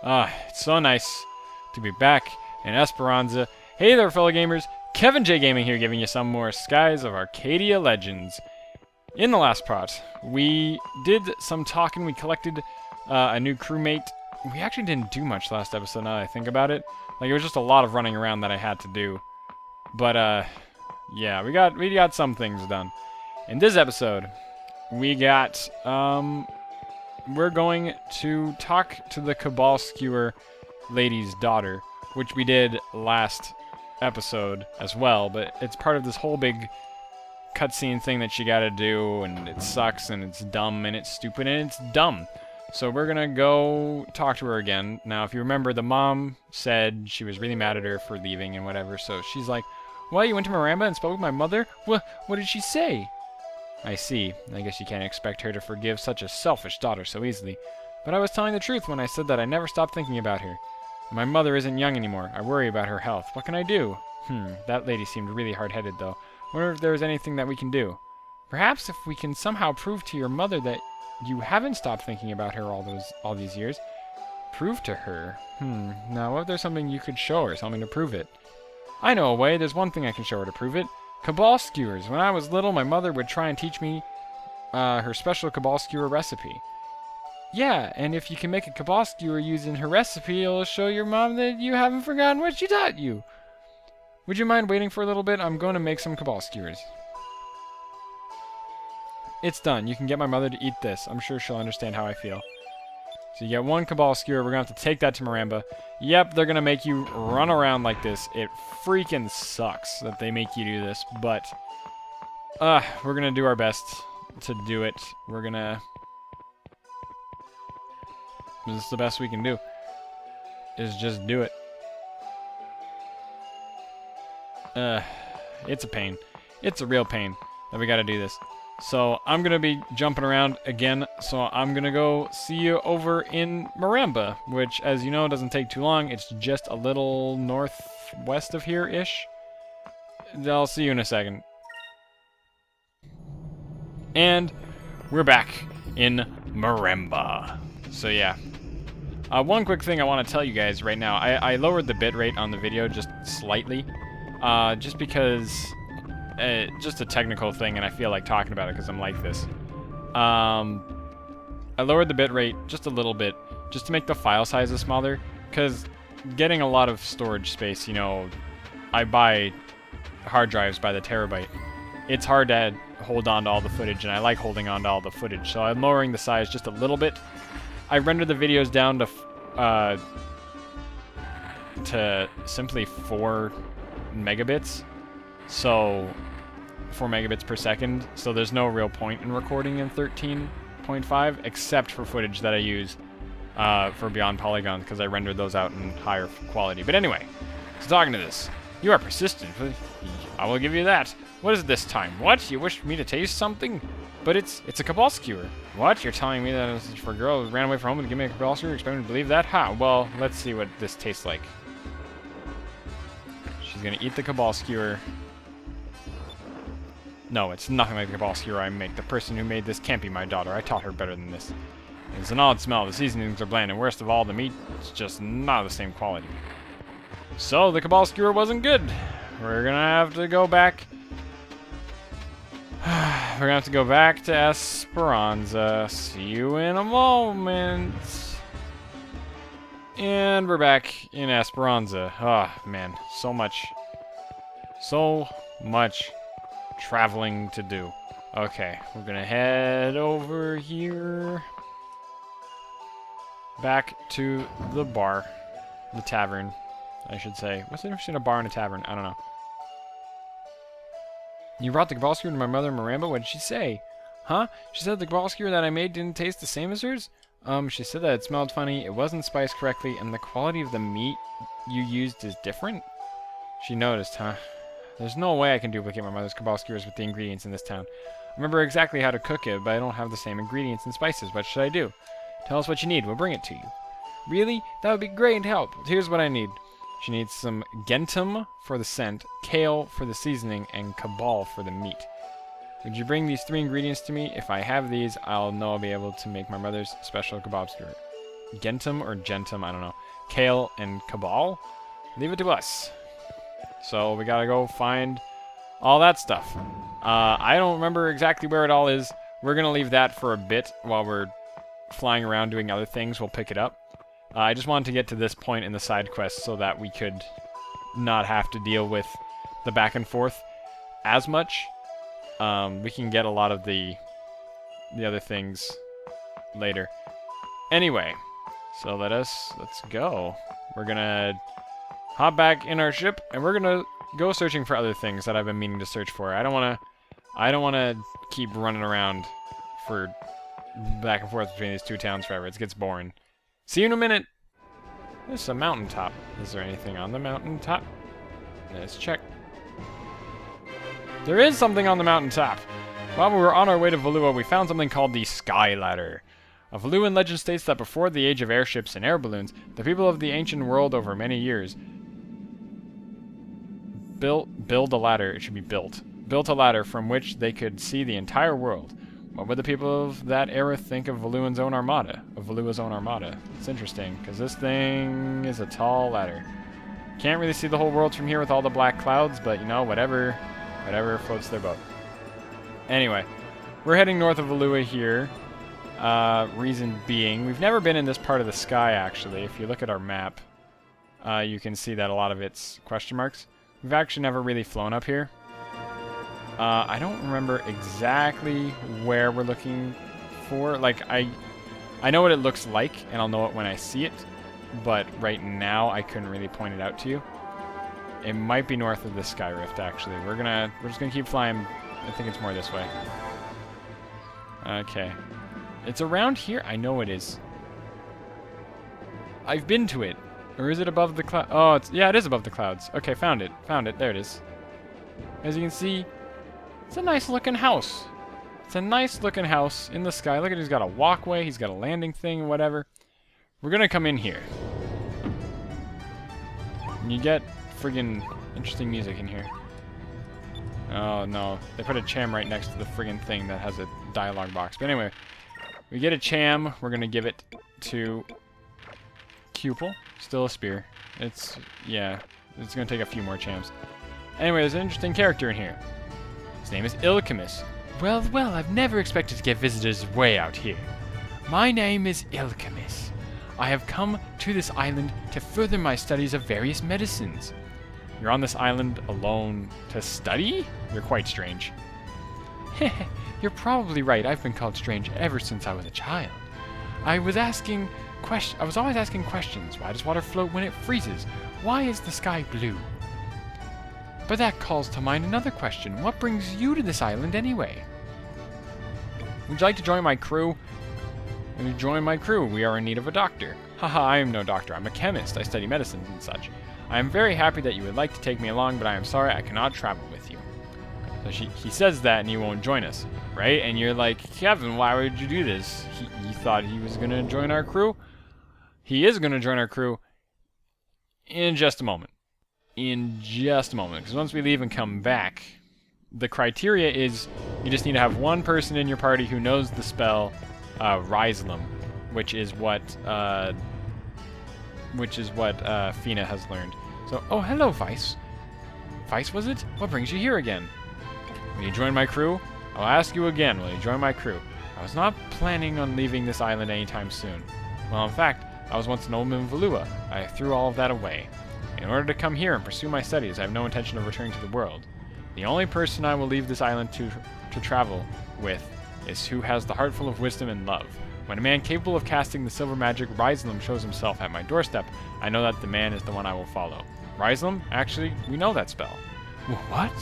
It's so nice to be back in Esperanza. Hey there, fellow gamers. Kevin J Gaming here, giving you some more Skies of Arcadia Legends. In the last part, we did some talking. We collected a new crewmate. We actually didn't do much last episode, now that I think about it. Like, it was just a lot of running around that I had to do. But, yeah, we got some things done. In this episode, we got, we're going to talk to the Kabal Skewer lady's daughter, which we did last episode as well, but it's part of this whole big cutscene thing that you gotta do, and it sucks, and it's dumb, and it's stupid, and it's dumb. So we're gonna go talk to her again. Now, if you remember, the mom said she was really mad at her for leaving and whatever, so she's like, well, you went to Maremba and spoke with my mother? What did she say? I see. I guess you can't expect her to forgive such a selfish daughter so easily. But I was telling the truth when I said that I never stopped thinking about her. My mother isn't young anymore. I worry about her health. What can I do? That lady seemed really hard-headed, though. Wonder if there is anything that we can do. Perhaps if we can somehow prove to your mother that you haven't stopped thinking about her all these years. Prove to her? Now, what if there's something you could show her, something to prove it? I know a way. There's one thing I can show her to prove it. Kabal skewers. When I was little, my mother would try and teach me her special Kabal skewer recipe. Yeah, and if you can make a Kabal skewer using her recipe, it'll show your mom that you haven't forgotten what she taught you. Would you mind waiting for a little bit? I'm going to make some Kabal skewers. It's done. You can get my mother to eat this. I'm sure she'll understand how I feel. So you get one Kabal skewer. We're going to have to take that to Maremba. Yep, they're going to make you run around like this. It freaking sucks that they make you do this, but we're going to do our best to do it. We're going to... This is the best we can do, is just do it. It's a pain. It's a real pain that we gotta do this. So I'm gonna be jumping around again, so I'm gonna go see you over in Maremba, which, as you know, doesn't take too long. It's just a little northwest of here-ish. I'll see you in a second. And we're back in Maremba. So yeah. One quick thing I want to tell you guys right now. I lowered the bitrate on the video just slightly. Just because... just a technical thing, and I feel like talking about it because I'm like this. I lowered the bitrate just a little bit, just to make the file sizes smaller, because getting a lot of storage space, you know, I buy hard drives by the terabyte. It's hard to hold on to all the footage, and I like holding on to all the footage, so I'm lowering the size just a little bit. I render the videos down to simply 4 megabits, so 4 megabits per second, so there's no real point in recording in 13.5 except for footage that I use for BeyondPolygons, because I rendered those out in higher quality. But anyway, so talking to this, you are persistent. I will give you that. What is it this time? What? You wish me to taste something? But it's a Kabal skewer. What? You're telling me that it's for a girl who ran away from home and give me a Kabal skewer? You expect me to believe that? Ha! Well, let's see what this tastes like. She's gonna eat the Kabal skewer. No, it's nothing like the Kabal skewer I make. The person who made this can't be my daughter. I taught her better than this. It's an odd smell. The seasonings are bland, and worst of all, the meat is just not of the same quality. So, the Kabal skewer wasn't good. We're gonna have to go back. We're gonna have to go back to Esperanza. See you in a moment. And we're back in Esperanza. Oh, man. So much traveling to do. Okay, we're gonna head over here. Back to the bar. The tavern, I should say. What's the difference between a bar and a tavern? I don't know. You brought the Kabal skewer to my mother, Maremba? What did she say? Huh? She said the Kabal skewer that I made didn't taste the same as hers? She said that it smelled funny, it wasn't spiced correctly, and the quality of the meat you used is different? She noticed, huh? There's no way I can duplicate my mother's Kabal skewers with the ingredients in this town. I remember exactly how to cook it, but I don't have the same ingredients and spices. What should I do? Tell us what you need, we'll bring it to you. Really? That would be great help. Here's what I need. She needs some gentum for the scent, kale for the seasoning, and kabal for the meat. Would you bring these 3 ingredients to me? If I have these, I'll know I'll be able to make my mother's special kebab skewer. Gentum or Gentum, I don't know. Kale and Kabal? Leave it to us. So we gotta go find all that stuff. I don't remember exactly where it all is. We're gonna leave that for a bit while we're flying around doing other things. We'll pick it up. I just wanted to get to this point in the side quest so that we could not have to deal with the back and forth as much. We can get a lot of the other things later. Anyway, so let's go. We're gonna hop back in our ship and we're gonna go searching for other things that I've been meaning to search for. I don't wanna keep running around for back and forth between these two towns forever. It gets boring. See you in a minute. There's a mountaintop. Is there anything on the mountaintop? Let's check. There is something on the mountaintop. While we were on our way to Valua, we found something called the Sky Ladder. A Valuan legend states that before the age of airships and air balloons, the people of the ancient world over many years built a ladder. It should be built a ladder from which they could see the entire world. What would the people of that era think of Valua's own armada? It's interesting, because this thing is a tall ladder. Can't really see the whole world from here with all the black clouds, but you know, whatever floats their boat. Anyway, we're heading north of Valua here. Reason being, we've never been in this part of the sky, actually. If you look at our map, you can see that a lot of it's question marks. We've actually never really flown up here. I don't remember exactly where we're looking for. Like, I know what it looks like, and I'll know it when I see it, but right now I couldn't really point it out to you. It might be north of the Sky Rift, actually. We're just gonna keep flying. I think it's more this way. Okay. It's around here? I know it is. I've been to it. Or is it above the cloud? Oh, yeah, it is above the clouds. Okay, found it. There it is. As you can see, it's a nice looking house. It's a nice looking house in the sky. Look at it, he's got a walkway, he's got a landing thing, whatever. We're gonna come in here. And you get friggin' interesting music in here. Oh no, they put a cham right next to the friggin' thing that has a dialogue box. But anyway, we get a cham, we're gonna give it to Cupel. Still a spear. It's gonna take a few more chams. Anyway, there's an interesting character in here. His name is Ilkamis. Well, I've never expected to get visitors way out here. My name is Ilkamis. I have come to this island to further my studies of various medicines. You're on this island alone to study? You're quite strange. You're probably right. I've been called strange ever since I was a child. I was always asking questions. Why does water float when it freezes? Why is the sky blue? But that calls to mind another question. What brings you to this island anyway? Would you like to join my crew? When you join my crew, we are in need of a doctor. Haha, I am no doctor. I'm a chemist. I study medicines and such. I am very happy that you would like to take me along, but I am sorry I cannot travel with you. So he says that and he won't join us, right? And you're like, Kevin, why would you do this? He thought he was going to join our crew. He is going to join our crew in just a moment. Because once we leave and come back, the criteria is you just need to have one person in your party who knows the spell Ryslem, which is what Fina has learned. So, oh, hello, Vice. Vice, was it? What brings you here again? Will you join my crew? I'll ask you again, will you join my crew? I was not planning on leaving this island anytime soon. Well, in fact, I was once an old man in Valua. I threw all of that away. In order to come here and pursue my studies, I have no intention of returning to the world. The only person I will leave this island to travel with is who has the heart full of wisdom and love. When a man capable of casting the silver magic Ryslem shows himself at my doorstep, I know that the man is the one I will follow. Ryslem? Actually, we know that spell. What?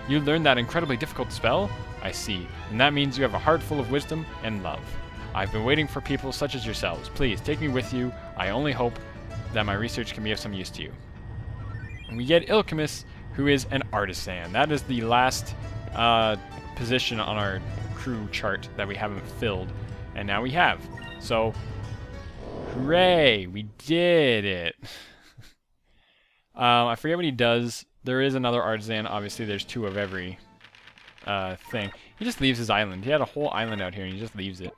You learned that incredibly difficult spell? I see. And that means you have a heart full of wisdom and love. I've been waiting for people such as yourselves. Please, take me with you. I only hope that my research can be of some use to you. And we get Ilkamis, who is an artisan. That is the last position on our crew chart that we haven't filled. And now we have. So, hooray! We did it! I forget what he does. There is another artisan. Obviously, there's two of every thing. He just leaves his island. He had a whole island out here, and he just leaves it.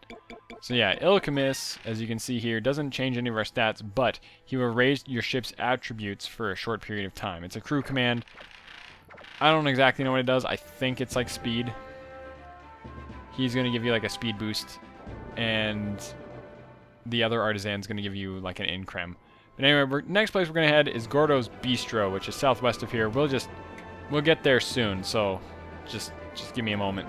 So yeah, Ilkamis, as you can see here, doesn't change any of our stats, but he will raise your ship's attributes for a short period of time. It's a crew command. I don't exactly know what it does. I think it's like speed. He's going to give you like a speed boost, and the other artisan's going to give you like an increm. But anyway, next place we're going to head is Gordo's Bistro, which is southwest of here. We'll get there soon, so just give me a moment.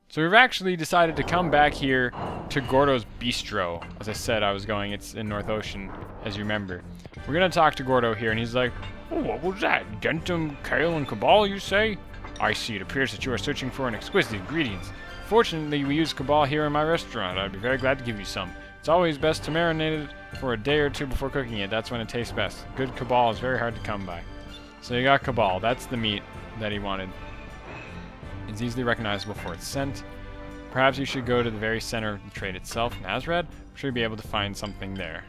So we've actually decided to come back here to Gordo's Bistro. As I said, I was going. It's in North Ocean, as you remember. We're going to talk to Gordo here, and he's like, "Oh, what was that? Gentum, Kale, and Kabal, you say? I see. It appears that you are searching for an exquisite ingredients. Fortunately, we use Kabal here in my restaurant. I'd be very glad to give you some. It's always best to marinate it for a day or two before cooking it. That's when it tastes best. Good Kabal is very hard to come by." So you got Kabal. That's the meat that he wanted. It's easily recognizable for its scent. Perhaps you should go to the very center of the trade itself, Nazrad. I'm sure you'll be able to find something there.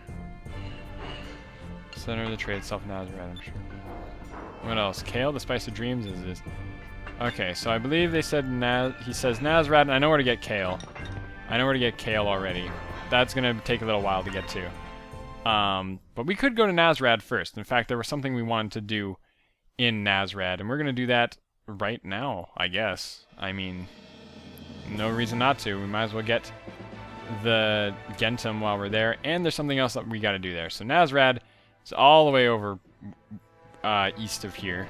Center of the trade itself, Nazrad, I'm sure. What else? Kale, the spice of dreams is this. Okay, so I believe they said he says Nazrad, and I know where to get Kale. I know where to get Kale already. That's going to take a little while to get to. But we could go to Nazrad first. In fact, there was something we wanted to do in Nazrad, and we're going to do that right now, I guess. I mean, no reason not to. We might as well get the Gentum while we're there, and there's something else that we got to do there. So Nazrad is all the way over east of here.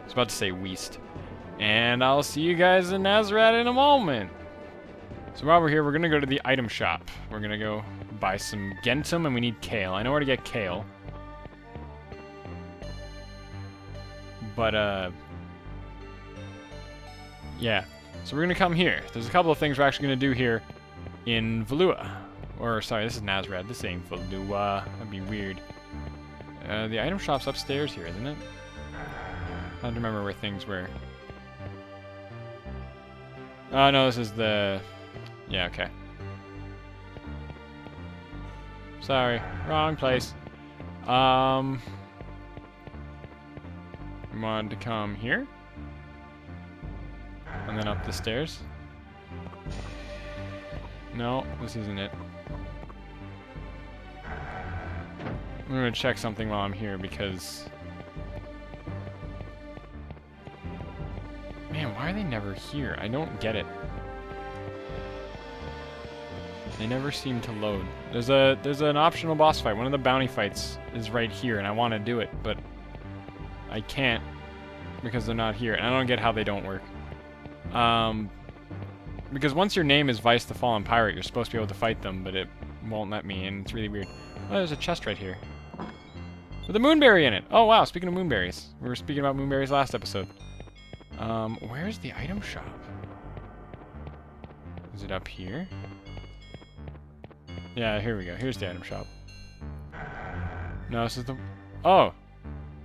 I was about to say west. And I'll see you guys in Nazrad in a moment. So while we're here, we're going to go to the item shop. We're going to go buy some Gentum, and we need Kale. I know where to get Kale. But, yeah. So we're going to come here. There's a couple of things we're actually going to do here in Valua. Or, sorry, this is Nazrad. This ain't Valua. That'd be weird. The item shop's upstairs here, isn't it? I don't remember where things were. Oh, no, this is the... Yeah, okay. Sorry, wrong place. We wanted to come here. And then up the stairs. No, this isn't it. I'm gonna check something while I'm here because... Man, why are they never here? I don't get it. They never seem to load. There's an optional boss fight. One of the bounty fights is right here, and I want to do it, but I can't because they're not here. And I don't get how they don't work. Because once your name is Vice the Fallen Pirate, you're supposed to be able to fight them, but it won't let me, and it's really weird. Oh, there's a chest right here. With a moonberry in it! Oh wow, speaking of moonberries. We were speaking about moonberries last episode. Where's the item shop? Is it up here? Yeah, here we go. Here's the item shop. No, this is the... Oh!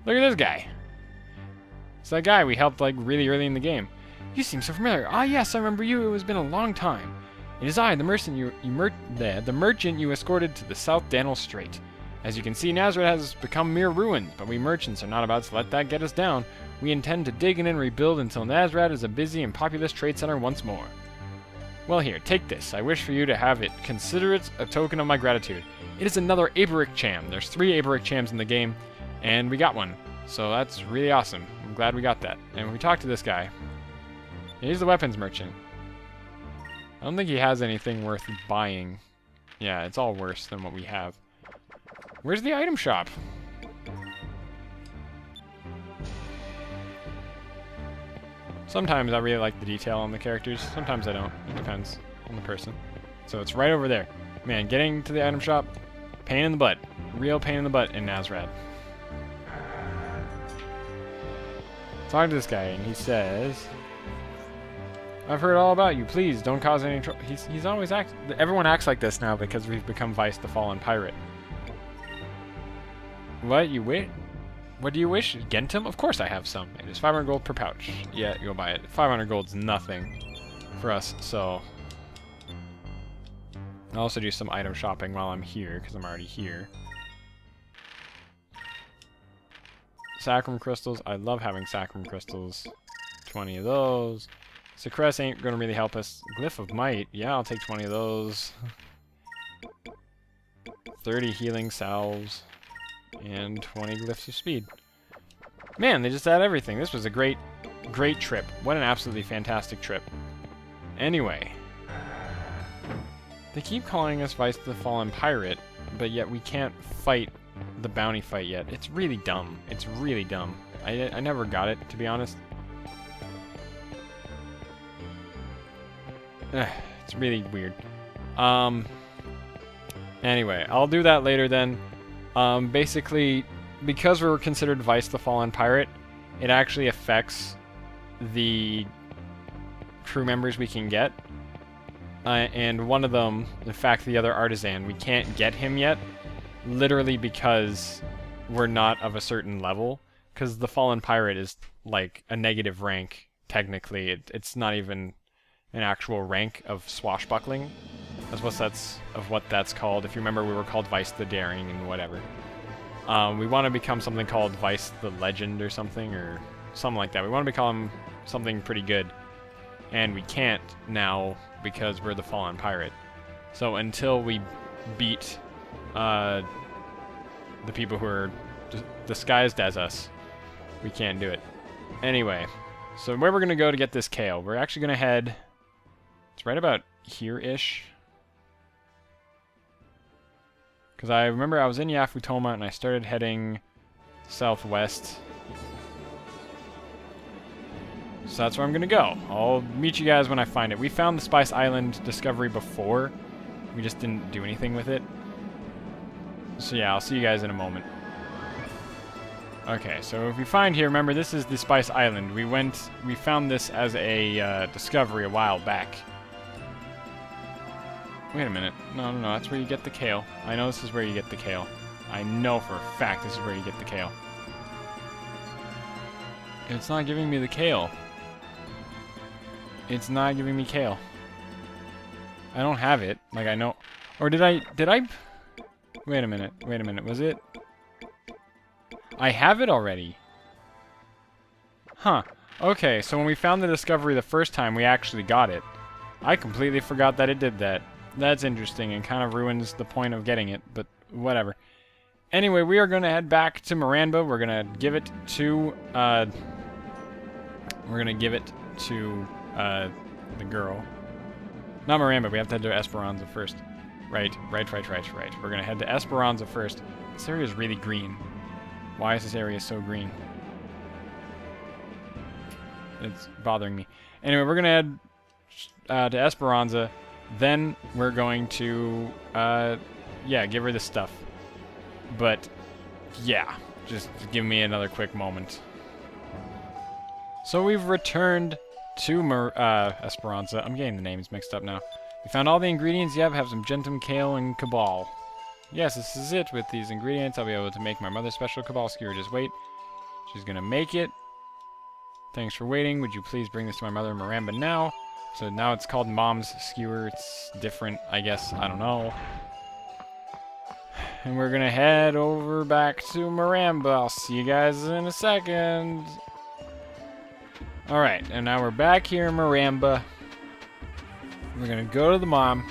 Look at this guy! It's that guy we helped, like, really early in the game. You seem so familiar. Ah, yes, I remember you. It has been a long time. It is I, the merchant you escorted to the South Daniel Strait. As you can see, Nazareth has become mere ruin, but we merchants are not about to let that get us down. We intend to dig in and rebuild until Nazareth is a busy and populous trade center once more. Well, here, take this. I wish for you to have it. Consider it a token of my gratitude. It is another Aberic Cham. There's 3 Aberic Chams in the game, and we got one. So that's really awesome. I'm glad we got that. And we talked to this guy. He's the weapons merchant. I don't think he has anything worth buying. Yeah, it's all worse than what we have. Where's the item shop? Sometimes I really like the detail on the characters. Sometimes I don't. It depends on the person. So it's right over there. Man, getting to the item shop, pain in the butt. Real pain in the butt in Nazrad. Talk to this guy, and he says... I've heard all about you. Please, don't cause any trouble. He's always everyone acts like this now because we've become Vice the Fallen Pirate. What? You wait? What do you wish? Gentum? Of course I have some. It is 500 gold per pouch. Yeah, you'll buy it. 500 gold's nothing for us, so... I'll also do some item shopping while I'm here, because I'm already here. Sacrum crystals. I love having sacrum crystals. 20 of those. Success ain't gonna really help us. Glyph of Might. Yeah, I'll take 20 of those. 30 healing salves. And 20 Glyphs of Speed. Man, they just add everything. This was a great trip. What an absolutely fantastic trip. Anyway. They keep calling us Vice the Fallen Pirate, but yet we can't fight the bounty fight yet. It's really dumb. It's really dumb. I never got it, to be honest. It's really weird. Anyway, I'll do that later then. Basically, because we're considered Vice the Fallen Pirate, it actually affects the crew members we can get. And one of them, in fact, the other artisan, we can't get him yet, literally because we're not of a certain level. Because the Fallen Pirate is like a negative rank, technically. It's not even an actual rank of swashbuckling. That's what that's called. If you remember, we were called Vice the Daring and whatever. We want to become something called Vice the Legend or something like that. We want to become something pretty good. And we can't now because we're the Fallen Pirate. So until we beat the people who are disguised as us, we can't do it. Anyway, so where we're going to go to get this kale, we're actually going to head... It's right about here-ish. Because I remember I was in Yafutoma and I started heading southwest. So that's where I'm going to go. I'll meet you guys when I find it. We found the Spice Island discovery before. We just didn't do anything with it. So yeah, I'll see you guys in a moment. Okay, so if we find here, remember this is the Spice Island. We found this as a discovery a while back. Wait a minute. No, that's where you get the kale. I know this is where you get the kale. I know for a fact this is where you get the kale. It's not giving me the kale. It's not giving me kale. I don't have it. Like, I know... Or did I... Wait a minute. Was it... I have it already. Huh. Okay, so when we found the discovery the first time, we actually got it. I completely forgot that it did that. That's interesting and kind of ruins the point of getting it, but whatever. Anyway, we are going to head back to Maremba. We're going to give it to, the girl. Not Maremba, we have to head to Esperanza first. Right. We're going to head to Esperanza first. This area is really green. Why is this area so green? It's bothering me. Anyway, we're going to head to Esperanza. Then we're going to, give her this stuff. But, yeah, just give me another quick moment. So we've returned to Esperanza. I'm getting the names mixed up now. We found all the ingredients. Yeah, we have some Gentum, Kale, and Kabal. Yes, this is it. With these ingredients, I'll be able to make my mother's special Kabal Skewer. Just wait. She's going to make it. Thanks for waiting. Would you please bring this to my mother in Maremba now? So now it's called Mom's Skewer. It's different, I guess. I don't know. And we're going to head over back to Maremba. I'll see you guys in a second. Alright, and now we're back here in Maremba. We're going to go to the mom.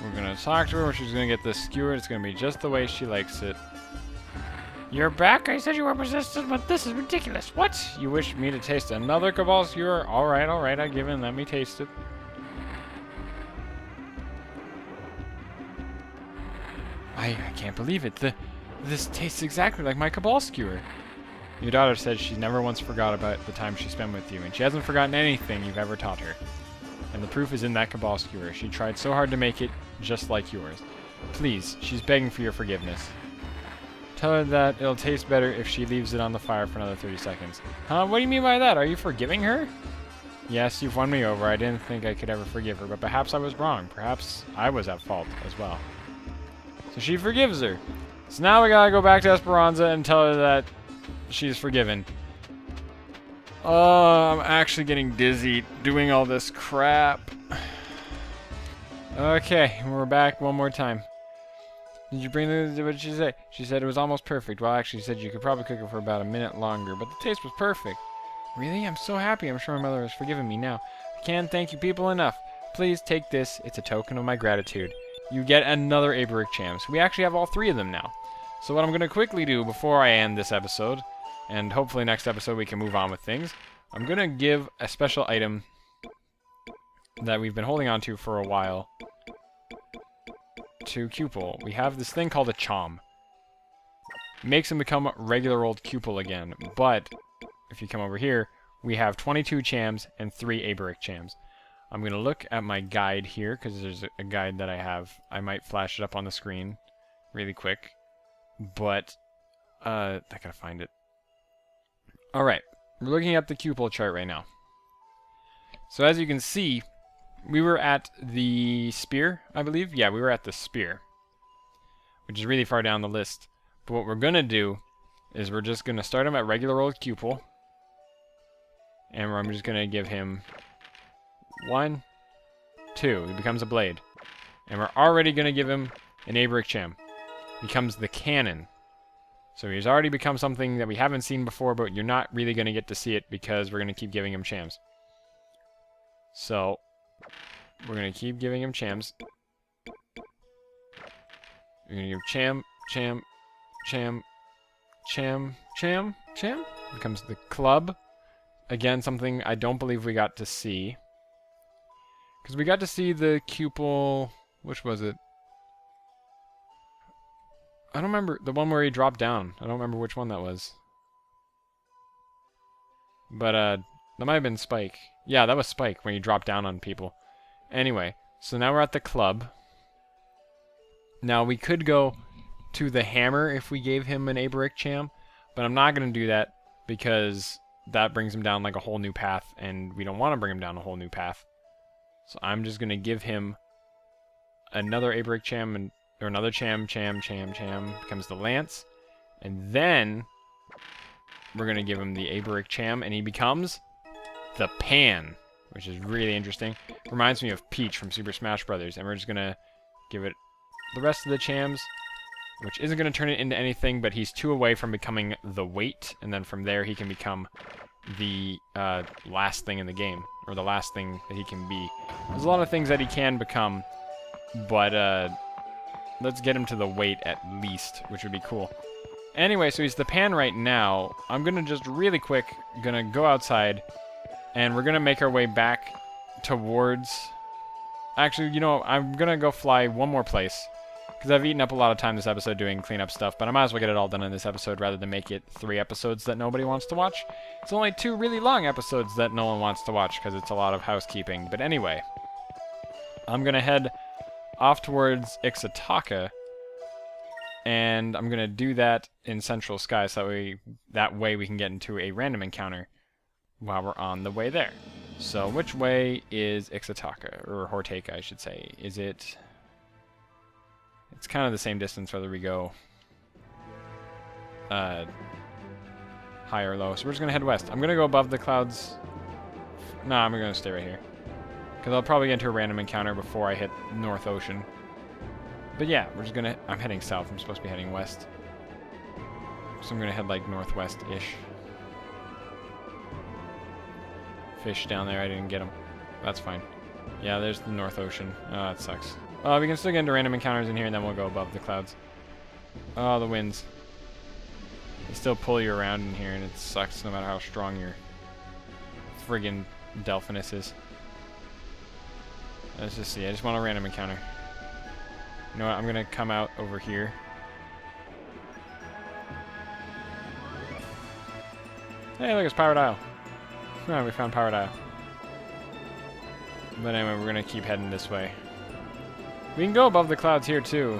We're going to talk to her. She's going to get this skewer. It's going to be just the way she likes it. You're back? I said you were persistent, but this is ridiculous. What? You wish me to taste another Kabal Skewer? Alright, I give in. Let me taste it. I can't believe it. This tastes exactly like my Kabal Skewer. Your daughter said she never once forgot about the time she spent with you, and she hasn't forgotten anything you've ever taught her. And the proof is in that Kabal Skewer. She tried so hard to make it just like yours. Please, she's begging for your forgiveness. Tell her that it'll taste better if she leaves it on the fire for another 30 seconds. Huh? What do you mean by that? Are you forgiving her? Yes, you've won me over. I didn't think I could ever forgive her, but perhaps I was wrong. Perhaps I was at fault as well. So she forgives her. So now we gotta go back to Esperanza and tell her that she's forgiven. Oh, I'm actually getting dizzy doing all this crap. Okay, we're back one more time. Did you bring the... What did she say? She said it was almost perfect. Well, actually, she said you could probably cook it for about a minute longer, but the taste was perfect. Really? I'm so happy. I'm sure my mother has forgiven me now. I can't thank you people enough. Please take this. It's a token of my gratitude. You get another Aberic Cham. So we actually have all 3 of them now. So what I'm going to quickly do before I end this episode, and hopefully next episode we can move on with things, I'm going to give a special item that we've been holding on to for a while to Cupel. We have this thing called a Chom. Makes him become regular old Cupel again, but if you come over here, we have 22 Chams and 3 Aberic Chams. I'm going to look at my guide here, because there's a guide that I have. I might flash it up on the screen really quick, but I gotta find it. Alright, we're looking at the Cupel chart right now. So as you can see, we were at the spear, I believe. Yeah, we were at the spear, which is really far down the list. But what we're going to do is we're just going to start him at regular old Cupel. And I'm just going to give him 1, 2. He becomes a blade. And we're already going to give him an Aberic Cham. Becomes the cannon. So he's already become something that we haven't seen before, but you're not really going to get to see it because we're going to keep giving him Chams. So we're going to keep giving him Chams. We're going to give Cham, Cham, Cham, Cham, Cham, Cham. Becomes the club. Again, something I don't believe we got to see. Because we got to see the Cupel... Which was it? I don't remember. The one where he dropped down. I don't remember which one that was. But, that might have been Spike. Yeah, that was Spike, when he dropped down on people. Anyway, so now we're at the club. Now, we could go to the hammer if we gave him an Aberic Cham, but I'm not going to do that because that brings him down like a whole new path, and we don't want to bring him down a whole new path. So I'm just going to give him another Aberic Cham, or another Cham, becomes the lance, and then we're going to give him the Aberic Cham, and he becomes the Pan, which is really interesting. Reminds me of Peach from Super Smash Bros., and we're just going to give it the rest of the Chams, which isn't going to turn it into anything, but he's 2 away from becoming the weight, and then from there he can become the last thing in the game, or the last thing that he can be. There's a lot of things that he can become, but let's get him to the weight at least, which would be cool. Anyway, so he's the Pan right now. I'm going to just really quick, going to go outside, and we're going to make our way back towards... Actually, you know, I'm going to go fly one more place, because I've eaten up a lot of time this episode doing cleanup stuff, but I might as well get it all done in this episode rather than make it 3 episodes that nobody wants to watch. It's only 2 really long episodes that no one wants to watch, because it's a lot of housekeeping. But anyway, I'm going to head off towards Ixataka, and I'm going to do that in Central Sky, so that way we can get into a random encounter while we're on the way there. So which way is Ixataka, or Horteka I should say? Is it... It's kind of the same distance whether we go high or low. So we're just going to head west. I'm going to go above the clouds. No, I'm going to stay right here, because I'll probably get into a random encounter before I hit North Ocean. But yeah, we're just going to... I'm heading south. I'm supposed to be heading west. So I'm going to head like northwest-ish. Fish down there. I didn't get them. That's fine. Yeah, there's the North Ocean. Oh, that sucks. We can still get into random encounters in here, and then we'll go above the clouds. Oh, the winds. They still pull you around in here, and it sucks no matter how strong your friggin' Delphinus is. Let's just see. I just want a random encounter. You know what? I'm going to come out over here. Hey, look, it's Pirate Isle. Oh, we found Pirate Isle. But anyway, we're going to keep heading this way. We can go above the clouds here, too.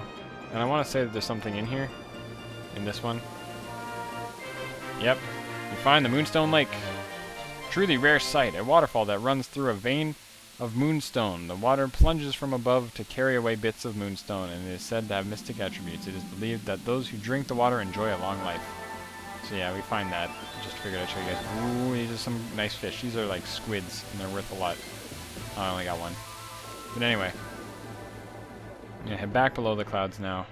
And I want to say that there's something in here. In this one. Yep. You find the Moonstone Lake. Truly rare sight. A waterfall that runs through a vein of moonstone. The water plunges from above to carry away bits of moonstone, and it is said to have mystic attributes. It is believed that those who drink the water enjoy a long life. So yeah, we find that. Just figured I'd show you guys. Ooh, these are some nice fish. These are like squids, and they're worth a lot. Oh, I only got one. But anyway. I'm going to head back below the clouds now.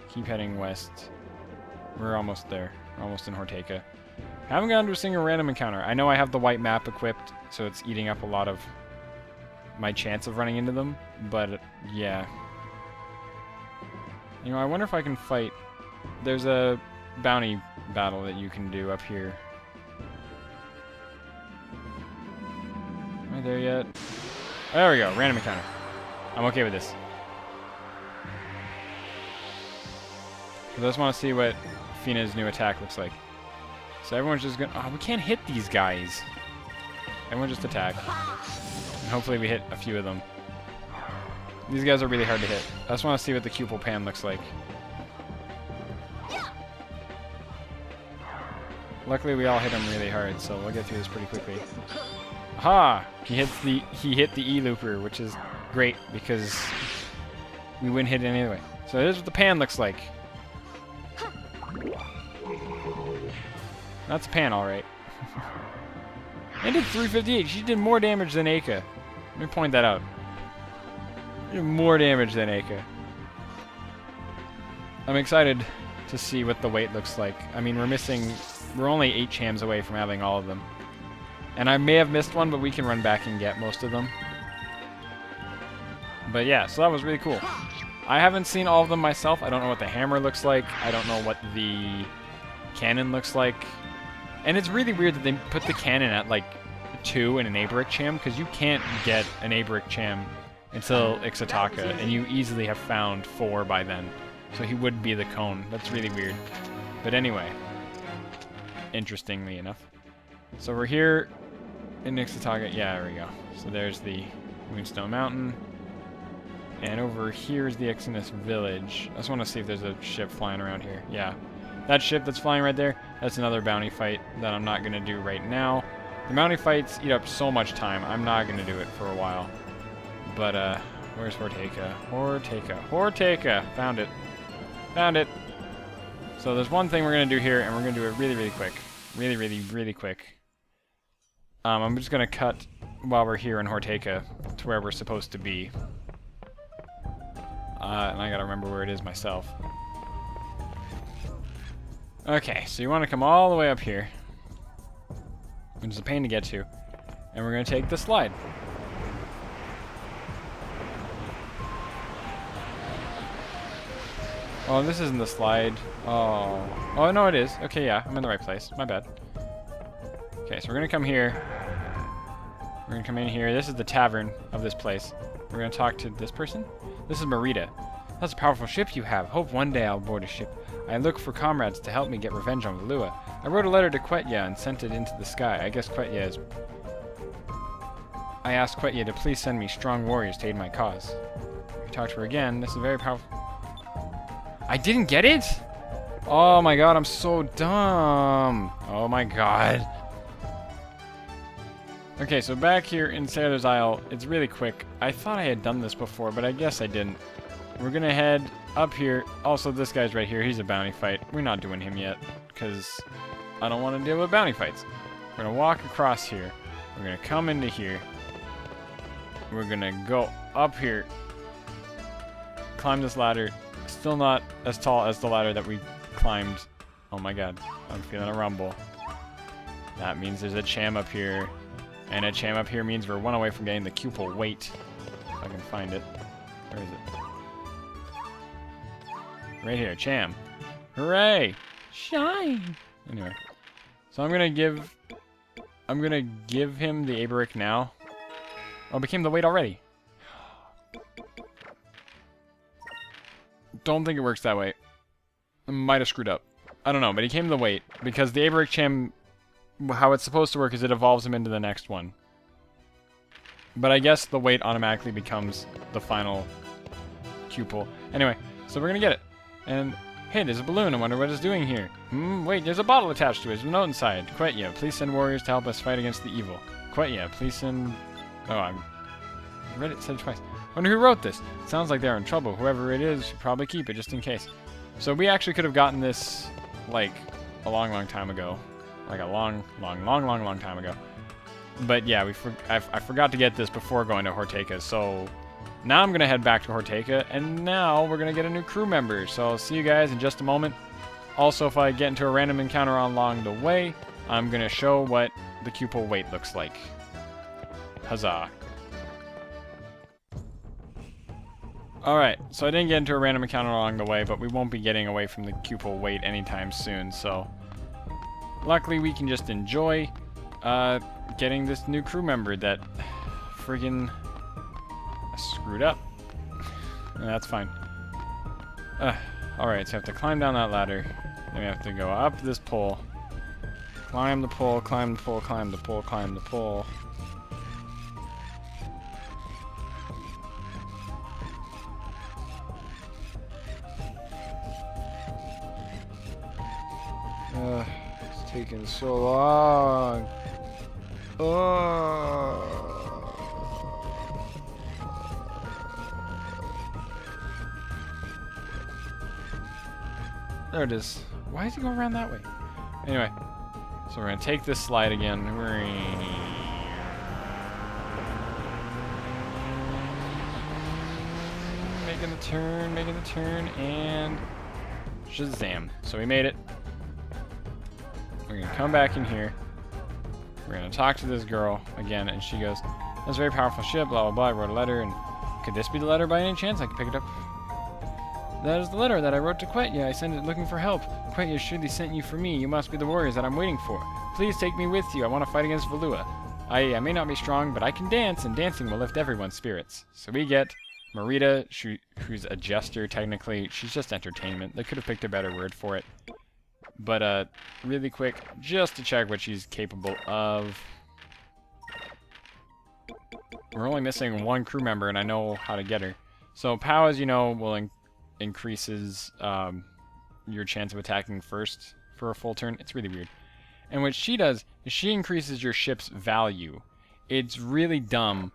Keep heading west. We're almost there. We're almost in Horteka. Haven't gotten to a single random encounter. I know I have the white map equipped, so it's eating up a lot of my chance of running into them, but yeah. You know, I wonder if I can fight. There's a bounty battle that you can do up here. Am I there yet? There we go, random encounter. I'm okay with this. I just want to see what Fina's new attack looks like. So everyone's just gonna... Oh, we can't hit these guys. Everyone just attack. And hopefully we hit a few of them. These guys are really hard to hit. I just want to see what the Cupel Pan looks like. Luckily we all hit him really hard, so we'll get through this pretty quickly. Aha! He hit the E-looper, which is great because we wouldn't hit it anyway. So here's what the pan looks like. That's a pan, alright. And did 358. She did more damage than Aka. Let me point that out. She did more damage than Aka. I'm excited to see what the weight looks like. I mean, we're only 8 chams away from having all of them. And I may have missed one, but we can run back and get most of them. But yeah, so that was really cool. I haven't seen all of them myself. I don't know what the hammer looks like. I don't know what the cannon looks like. And it's really weird that they put the cannon at like 2 in an Aberic Cham, because you can't get an Aberic Cham until Ixataka, and you easily have found 4 by then. So he would be the cone. That's really weird. But anyway, interestingly enough. So we're here in Ixataka. Yeah, there we go. So there's the Moonstone Mountain. And over here is the Exodus Village. I just want to see if there's a ship flying around here. Yeah. That ship that's flying right there, that's another bounty fight that I'm not going to do right now. The bounty fights eat up so much time. I'm not going to do it for a while. But, where's Horteka? Horteka! Found it. Found it! So there's one thing we're going to do here, and we're going to do it really, really quick. Really, really, really quick. I'm just going to cut while we're here in Horteka to where we're supposed to be. And I got to remember where it is myself. Okay, so you want to come all the way up here, which is a pain to get to, and we're going to take the slide. Oh, this isn't the slide. Oh, no, it is. Okay, yeah, I'm in the right place. My bad. Okay, so we're going to come here. We're going to come in here. This is the tavern of this place. We're going to talk to this person. This is Merida. That's a powerful ship you have. Hope one day I'll board a ship. I look for comrades to help me get revenge on Valua. I wrote a letter to Quetya and sent it into the sky. I guess Quetya is... I asked Quetya to please send me strong warriors to aid my cause. We talked to her again. This is very powerful... I didn't get it? Oh my god, I'm so dumb. Oh my god. Okay, so back here in Sailor's Isle, it's really quick. I thought I had done this before, but I guess I didn't. We're gonna head up here. Also, this guy's right here. He's a bounty fight. We're not doing him yet, because I don't want to deal with bounty fights. We're gonna walk across here. We're gonna come into here. We're gonna go up here. Climb this ladder. Still not as tall as the ladder that we climbed. Oh my god. I'm feeling a rumble. That means there's a cham up here. And a cham up here means we're one away from getting the Cupel weight. If I can find it. Where is it? Right here, cham. Hooray! Shine! Anyway. So I'm gonna give him the Aberic now. Oh, it became the weight already. Don't think it works that way. Might have screwed up. I don't know, but he came the weight. Because the Aberic Cham, how it's supposed to work is it evolves him into the next one. But I guess the weight automatically becomes the final Cupel. Anyway, so we're gonna get it. And, hey, there's a balloon. I wonder what it's doing here. Wait, there's a bottle attached to it. There's a note inside. Quetya, please send warriors to help us fight against the evil. Quetya, please send... Oh, I read it, said it twice. Wonder who wrote this. Sounds like they're in trouble. Whoever it is should probably keep it, just in case. So we actually could have gotten this, like, a long, long time ago. Like a long, long, long, long, long time ago. But yeah, I forgot to get this before going to Horteka, so... Now I'm going to head back to Horteka, and now we're going to get a new crew member. So I'll see you guys in just a moment. Also, if I get into a random encounter along the way, I'm going to show what the cupel weight looks like. Huzzah. Alright, so I didn't get into a random encounter along the way, but we won't be getting away from the cupel weight anytime soon, so... Luckily, we can just enjoy getting this new crew member that friggin' screwed up. That's fine. Alright, so I have to climb down that ladder. Then we have to go up this pole. Climb the pole, climb the pole, climb the pole, climb the pole. It's taking so long. There it is. Why is he going around that way? Anyway, so we're going to take this slide again. Making the turn, and shazam. So we made it. We're going to come back in here. We're going to talk to this girl again, and she goes, "That's a very powerful ship, blah, blah, blah. I wrote a letter, and could this be the letter by any chance? I could pick it up." "That is the letter that I wrote to Quetya. I sent it looking for help. Quetya surely sent you for me. You must be the warriors that I'm waiting for. Please take me with you. I want to fight against Valua. I may not be strong, but I can dance, and dancing will lift everyone's spirits." So we get Marita, who's a jester, technically. She's just entertainment. They could have picked a better word for it. But, really quick, just to check what she's capable of. We're only missing one crew member, and I know how to get her. So, POW, as you know, will increases your chance of attacking first for a full turn. It's really weird. And what she does is she increases your ship's value. It's really dumb,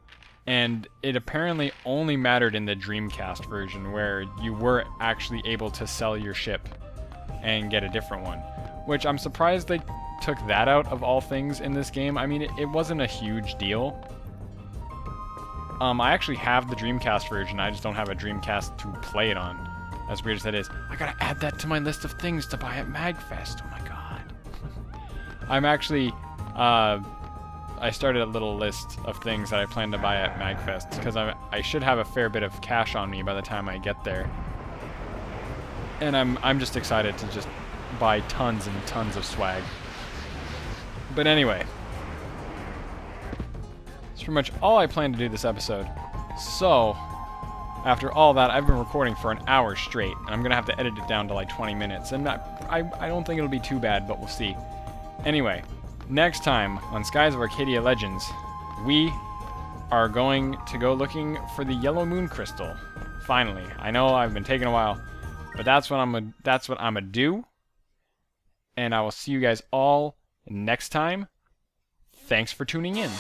and it apparently only mattered in the Dreamcast version, where you were actually able to sell your ship and get a different one, which I'm surprised they took that out of all things in this game. I mean, it wasn't a huge deal. I actually have the Dreamcast version, I just don't have a Dreamcast to play it on. As weird as that is. I gotta add that to my list of things to buy at MagFest. Oh my god. I'm actually, I started a little list of things that I plan to buy at MagFest, because I should have a fair bit of cash on me by the time I get there. And I'm just excited to just buy tons and tons of swag. But anyway, that's pretty much all I plan to do this episode. So, after all that, I've been recording for an hour straight, and I'm going to have to edit it down to like 20 minutes. And I don't think it'll be too bad, but we'll see. Anyway, next time on Skies of Arcadia Legends, we are going to go looking for the Yellow Moon Crystal. Finally. I know I've been taking a while, but that's what I'm gonna do. And I will see you guys all next time. Thanks for tuning in.